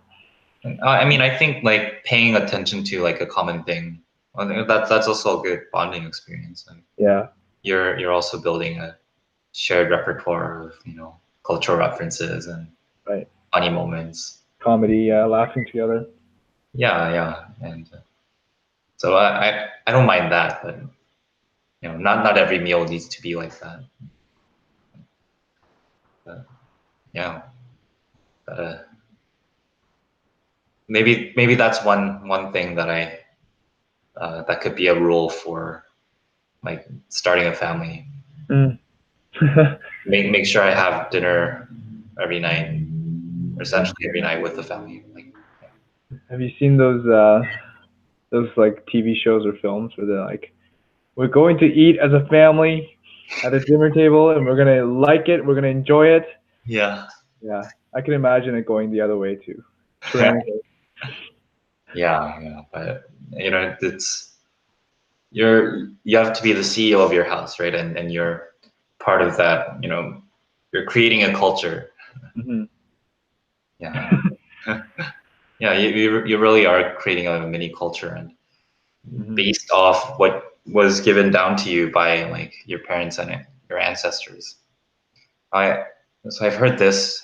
And, I mean, I think like paying attention to like a common thing, I think that's also a good bonding experience. And yeah, you're also building a shared repertoire of cultural references and right. funny moments. Comedy, yeah, laughing together. Yeah, yeah, and so I don't mind that, but not every meal needs to be like that. But, yeah, but, maybe that's one thing that I that could be a rule for like starting a family. Mm. Make sure I have dinner every night, or essentially every night with the family. Like, yeah, Have you seen those like TV shows or films where they're like, we're going to eat as a family at a dinner table, and we're gonna like it, we're gonna enjoy it. yeah, Yeah, I can imagine it going the other way too. Tyrannical. yeah, yeah. But it's you have to be the CEO of your house, right? And you're part of that. You're creating a culture. Hmm. Yeah, yeah. You really are creating a mini culture, and Hmm. based off what was given down to you by like your parents and your ancestors. I so I've heard this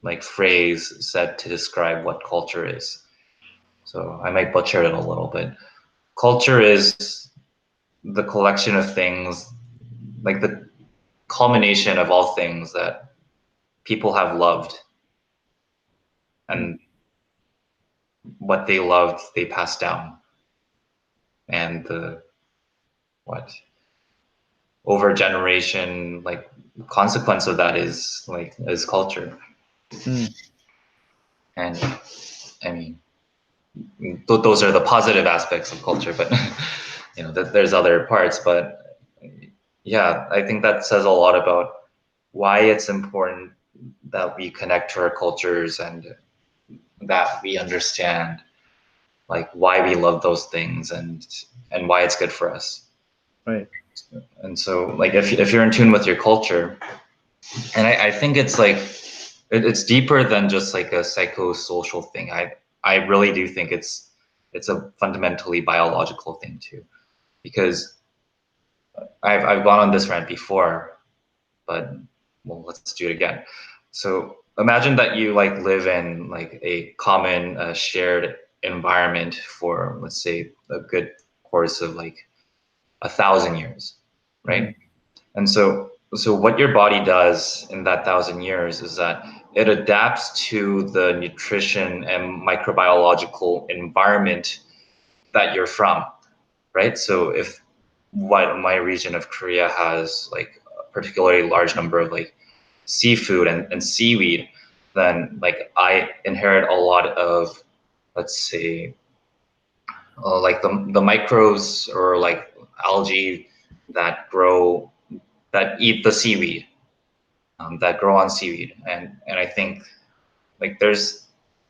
like phrase said to describe what culture is. So I might butcher it a little bit. Culture is the collection of things, like the culmination of all things that people have loved, and what they loved they passed down, and the what over generation, like consequence of that is like is culture. Mm. And I mean, those are the positive aspects of culture, but there's other parts. But yeah, I think that says a lot about why it's important that we connect to our cultures, and that we understand like why we love those things, and why it's good for us. Right. And so like if you're in tune with your culture, and I think it's like it's deeper than just like a psychosocial thing. I really do think it's a fundamentally biological thing too, because I've gone on this rant before, but well, let's do it again. So imagine that you like live in like a common shared environment for, let's say, a good course of like 1,000 years, right? Mhm. And so what your body does in that 1,000 years is that it adapts to the nutrition and microbiological environment that you're from, right? So if what my region of Korea has like a particularly large number of like seafood and seaweed, then like I inherit a lot of, let's say, like the microbes or like algae that grow, that eat the seaweed, that grow on seaweed. And I think like there's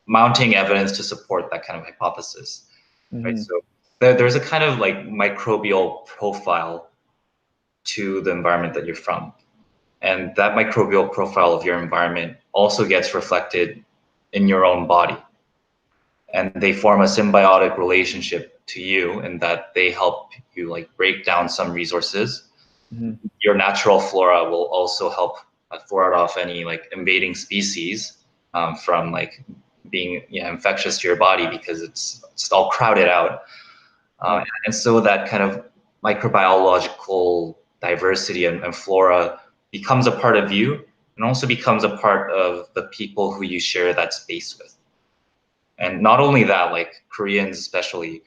mounting evidence to support that kind of hypothesis, right? Mhm. So there's a kind of like microbial profile to the environment that you're from. And that microbial profile of your environment also gets reflected in your own body. And they form a symbiotic relationship to you in that they help you like break down some resources. Mhm. Your natural flora will also help thwart off any like invading species from like being infectious to your body, because it's just all crowded out. Right. And so that kind of microbiological diversity and flora becomes a part of you, and also becomes a part of the people who you share that space with. And not only that, like Koreans especially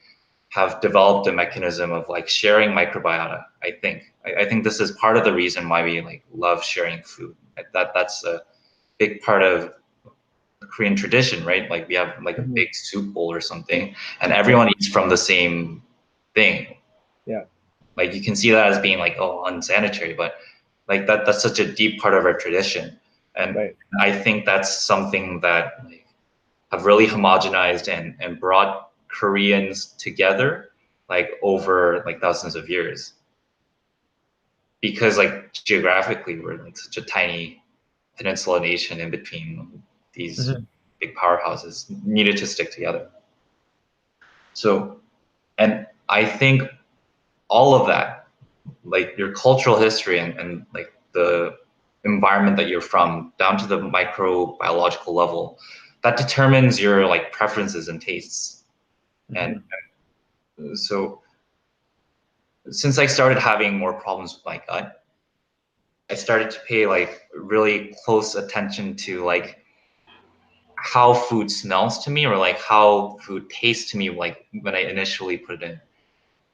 have developed a mechanism of like sharing microbiota. I think this is part of the reason why we like love sharing food. That's a big part of the Korean tradition, right? Like we have like a Mhm. big soup bowl or something, and Right. everyone eats from the same thing. Yeah. Like you can see that as being like, oh, unsanitary, but like that's such a deep part of our tradition. And Right. I think that's something that like have really homogenized and brought Koreans together like over like thousands of years, because like geographically we're like such a tiny peninsula nation in between these Mhm. big powerhouses needed to stick together. So, and I think all of that, like your cultural history and like the environment that you're from down to the microbiological level, that determines your like preferences and tastes. And Mhm. so since I started having more problems with my gut, I started to pay like really close attention to like how food smells to me, or like how food tastes to me, like when I initially put it in.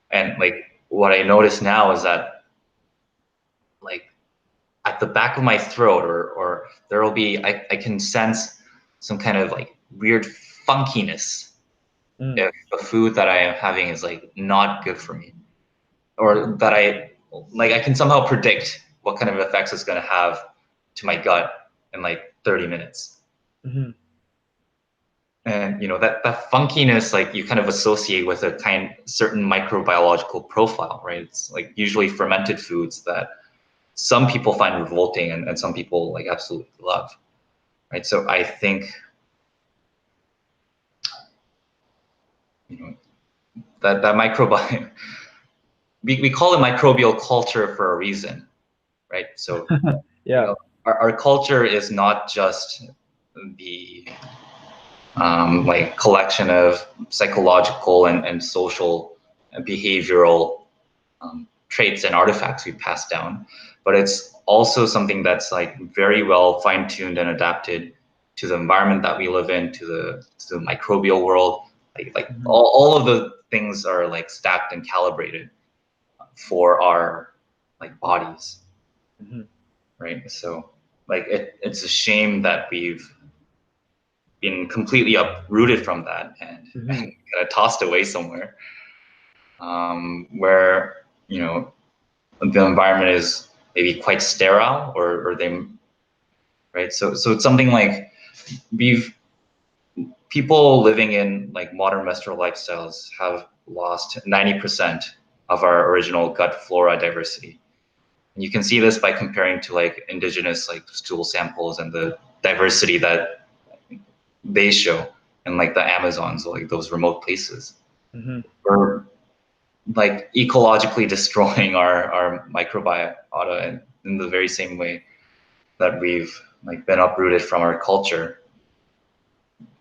And like what I notice now is that like at the back of my throat, or there will be, I can sense some kind of like weird funkiness Mm. if the food that I am having is like not good for me, or that I can somehow predict what kind of effects it's going to have to my gut in like 30 minutes. Mhm. And that funkiness, like you kind of associate with a kind certain microbiological profile, right? It's like usually fermented foods that some people find revolting, and some people like absolutely love, right? So I think that microbiome, we call it microbial culture for a reason, right? So Yeah. our culture is not just the like collection of psychological and social and behavioral traits and artifacts we pass down, but it's also something that's like very well fine-tuned and adapted to the environment that we live in, to the microbial world. Like Hmm. all of the things are like stacked and calibrated for our like bodies, Hmm. right? So like it's a shame that we've been completely uprooted from that and Hmm. kind of tossed away somewhere, where you know the environment is maybe quite sterile, or they, right? So it's something like we've people living in like modern Western lifestyles have lost 90% of our original gut flora diversity. And you can see this by comparing to like indigenous like stool samples and the diversity that they show in like the Amazons, like those remote places. Hmm. We're like ecologically destroying our microbiota in the very same way that we've like been uprooted from our culture.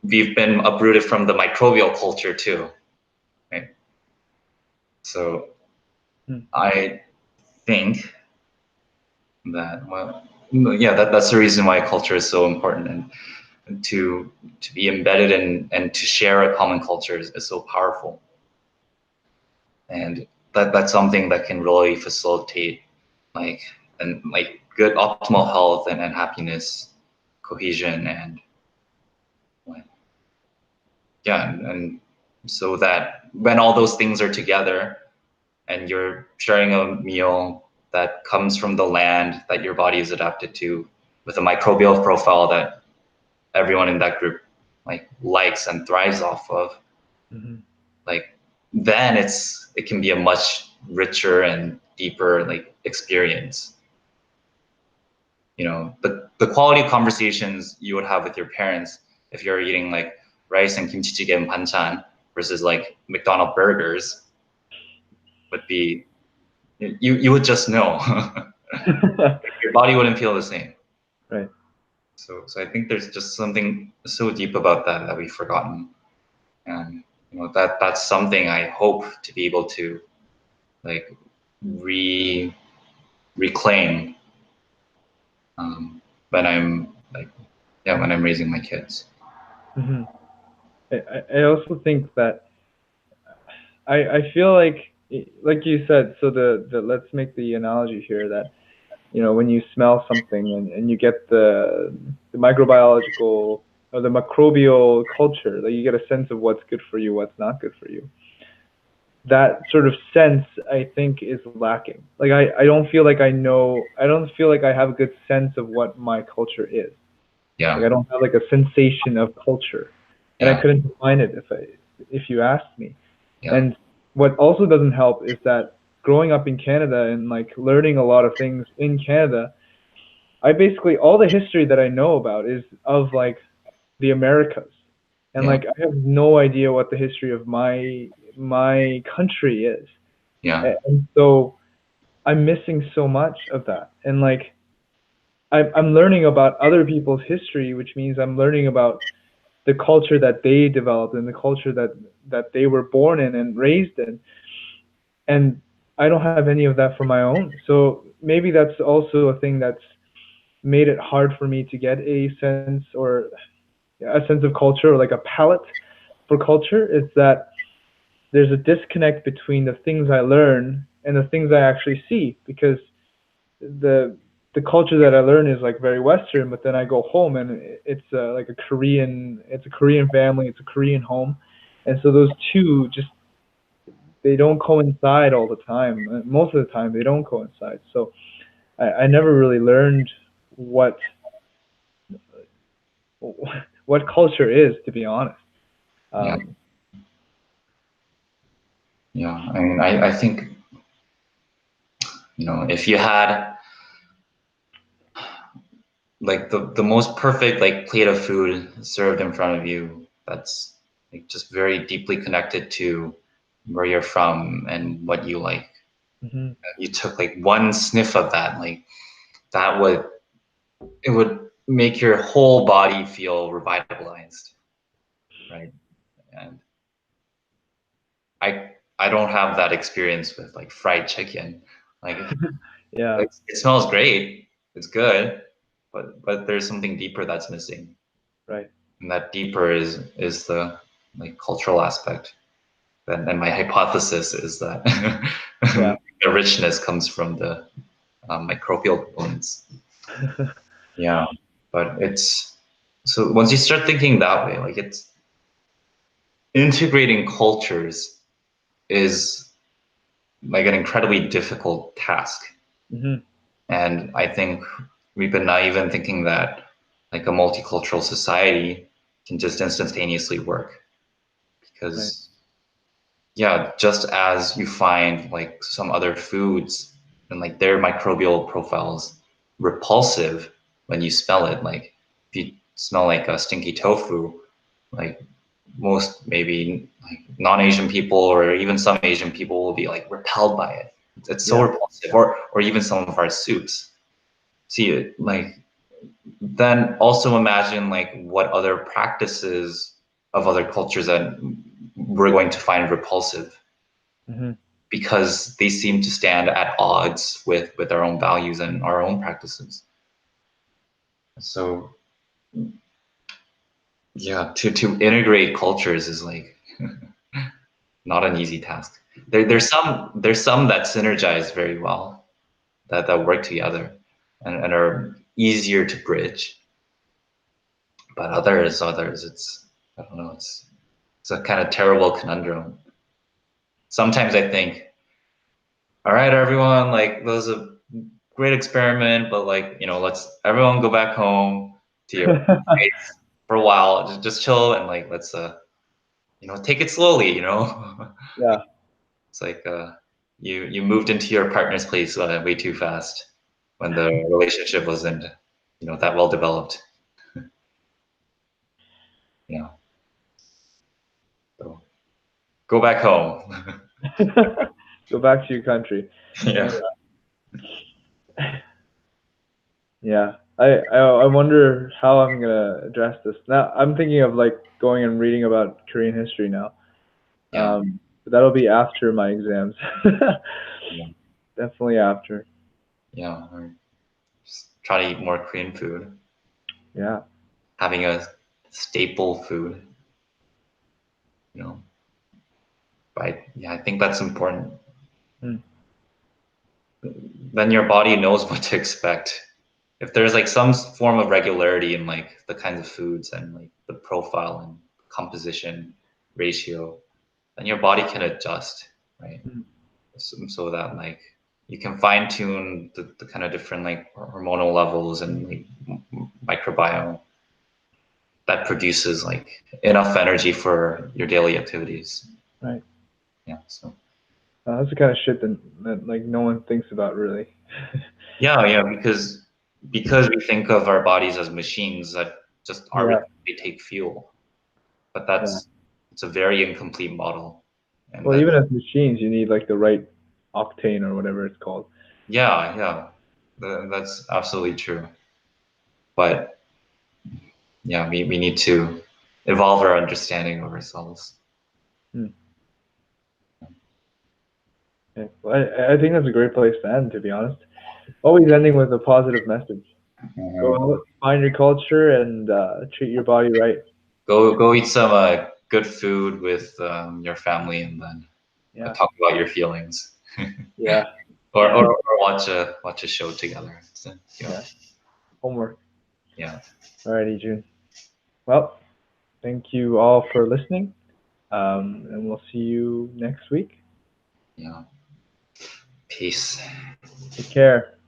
We've been uprooted from the microbial culture too, right? So I think that, well, yeah, that's the reason why culture is so important, and to be embedded in and to share a common culture is so powerful, and that's something that can really facilitate like and like good optimal health and happiness, cohesion, and like, yeah, and so that when all those things are together and you're sharing a meal that comes from the land that your body is adapted to, with a microbial profile that everyone in that group like likes and thrives off of, Hmm. like then it can be a much richer and deeper like experience. You know, the quality of conversations you would have with your parents if you're eating like rice and kimchi jjigae and banchan versus like McDonald's burgers would be, you would just know. Your body wouldn't feel the same. Right. So I think there's just something so deep about that that we've forgotten, and you know that's something I hope to be able to like re reclaim, when I'm like, yeah, when I'm raising my kids. Hmm. I also think that I feel like you said, so the let's make the analogy here that when you smell something and you get the microbiological or the microbial culture, like you get a sense of what's good for you, what's not good for you. That sort of sense, I think, is lacking. Like I don't feel like I don't feel like I have a good sense of what my culture is. Like Yeah, I don't have like a sensation of culture, and I yeah, couldn't define it if you asked me. yeah, And what also doesn't help is that growing up in Canada and like learning a lot of things in Canada, I basically all the history that I know about is of like the Americas. And yeah, like I have no idea what the history of my country is. yeah, And so I'm missing so much of that. And like I'm learning about other people's history, which means I'm learning about the culture that they developed and the culture that they were born in and raised in. And I don't have any of that for my own. So maybe that's also a thing that's made it hard for me to get a sense or a sense of culture or like a palate for culture. Is that there's a disconnect between the things I learn and the things I actually see, because the the culture that I learn is like very Western, but then I go home and it's like it's a Korean family, it's a Korean home, and so those two just they don't coincide all the time. Most of the time, they don't coincide. So I never really learned what what culture is, to be honest. yeah, Um, yeah. I mean, I think, you know, if you had like the most perfect like plate of food served in front of you, that's like just very deeply connected to where you're from and what you like. mhm. You took like one sniff of that, like that would it would make your whole body feel revitalized. right? And I don't have that experience with like fried chicken. Like Yeah, it smells great, it's good, but there's something deeper that's missing, right. and that deeper is the like cultural aspect. And my hypothesis is that Yeah. the richness comes from the microbial components. Yeah, but it's so once you start thinking that way, like it's integrating cultures is like an incredibly difficult task. Hmm. And I think we've been naive in thinking that like a multicultural society can just instantaneously work Right. because yeah, just as you find like some other foods and like their microbial profiles repulsive when you smell it, like if you smell like a stinky tofu, like most maybe like non-Asian people or even some Asian people will be like repelled by it. It's so Yeah. repulsive, or even some of our soups. See it like then also imagine like what other practices of other cultures that we're going to find repulsive Hmm. because they seem to stand at odds with our own values and our own practices. So yeah, to integrate cultures is like not an easy task. There's some that synergize very well, that work together and are easier to bridge. But others, it's I don't know, it's a kind of terrible conundrum. Sometimes I think, all right, everyone, like that was a great experiment, but like let's everyone go back home to your place for a while, just chill and like let's take it slowly. Yeah. It's like you moved into your partner's place way too fast when the relationship wasn't that well developed. Yeah, so go back home. Go back to your country. Yeah, Yeah. I wonder how I'm gonna address this. Now I'm thinking of like going and reading about Korean history now. yeah, But that'll be after my exams. yeah, Definitely after. yeah. Or just try to eat more Korean food, Yeah. having a staple food, you know. But yeah, I think that's important. Hmm. Then your body knows what to expect. If there's like some form of regularity in like the kinds of foods and like the profile and composition ratio, then your body can adjust, right? Hmm. So that like you can fine tune the kind of different like hormonal levels and like microbiome that produces like enough energy for your daily activities. Right. Yeah. So That's the kind of shit that like no one thinks about really. yeah, yeah, because we think of our bodies as machines that just Yeah. arbitrarily take fuel, but Yeah. it's a very incomplete model, and Well, that even as machines, you need like the right octane or whatever it's called. yeah, yeah, that's absolutely true. But yeah, we need to evolve our understanding of ourselves. Hmm. Yeah. Well, I think that's a great place to end, to be honest. Always ending with a positive message. Go Mhm. out, find your culture, and treat your body right. Go eat some good food with your family, and then Yeah. talk about your feelings, Yeah. or watch a show together. So, yeah, Yeah. Homework. yeah, Alrighty, June. Well, thank you all for listening, and we'll see you next week. yeah. Peace. Take care.